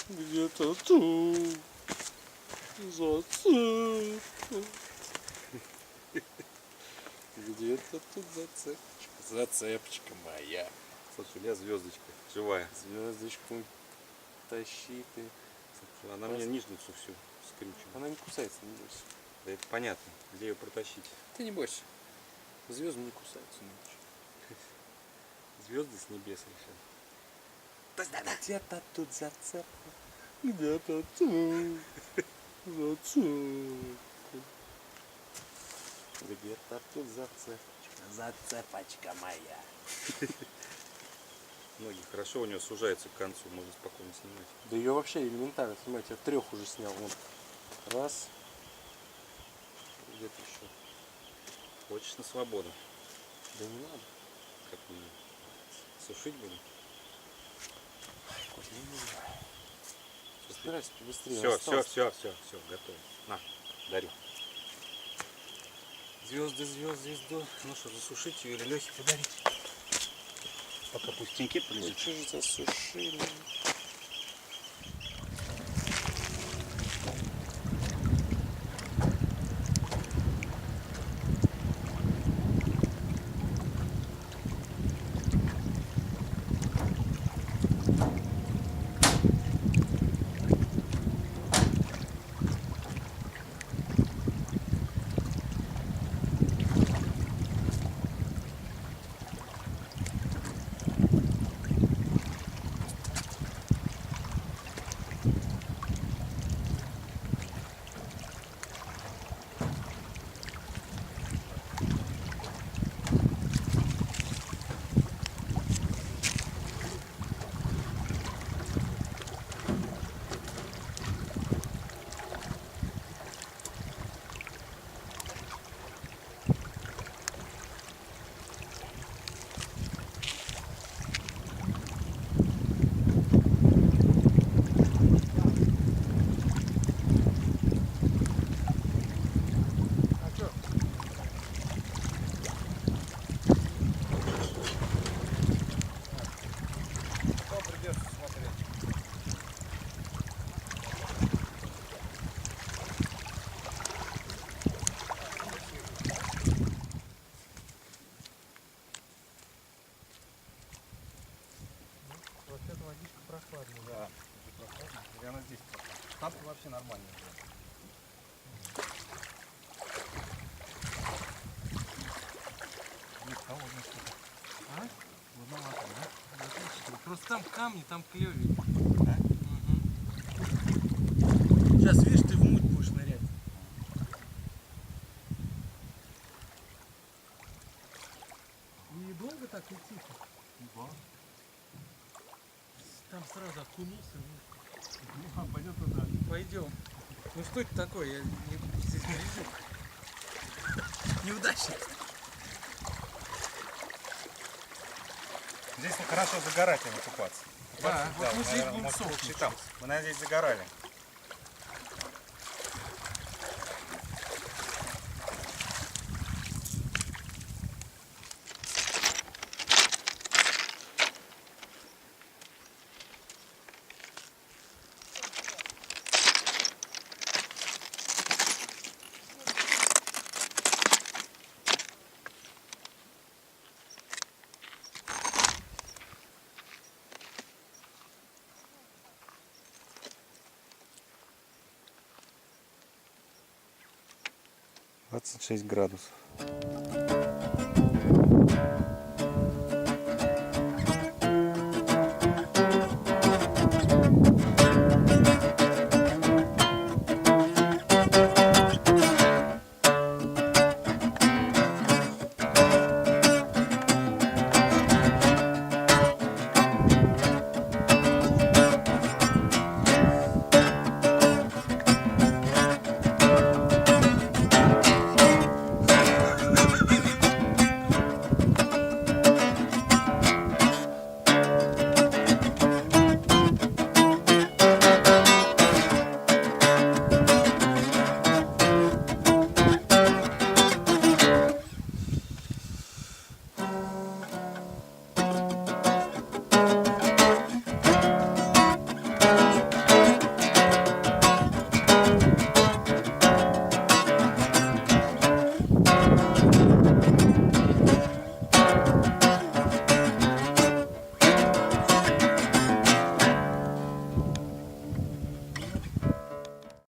Где-то тут зацепка. Где-то тут зацепочка. Зацепочка моя. Слушай, у меня звездочка живая. Звездочку тащи ты. Слушай, она мне нижницу всю скрючила. Она не кусается, не бойся. Да это понятно. Где ее протащить? Ты не бойся. Звезды не кусаются ночью. Звезды с небес решили. Где-то тут зацепка. Где-то тут зацепка. Где-то тут зацепочка. Зацепочка моя. Ноги хорошо у нее сужаются к концу, можно спокойно снимать. Да ее вообще элементарно снимать. Я 3 уже снял. Вот. Раз. Где-то еще. Хочешь на свободу? Да не надо. Как не надо? Сушить будем? Не надо. Собирайся побыстрее. Все, готово. На, дарю. Звезды, звезды. Ну что, засушить ее или Лехе подарить? Пока пустеньки полежит. Что же засушили? Да, прохладно. Или она здесь прохладно? Там вообще нормально. Нет, холодно что-то. А? Луновато, да? Отлично. Просто там камни, там клевее. Да? Угу. Сейчас, видишь, ты в муть будешь нырять. И долго так идти-то? Неплохо. Там сразу окунулся. Ну, пойдем туда. Пойдем. Ну что это такое? Я здесь грязю. Неудачник. Здесь хорошо загорать, а не купаться. Да, вот мы здесь наверное, будем может, сохнуть. лучше там. Мы, наверное, здесь загорали. — 26 градусов.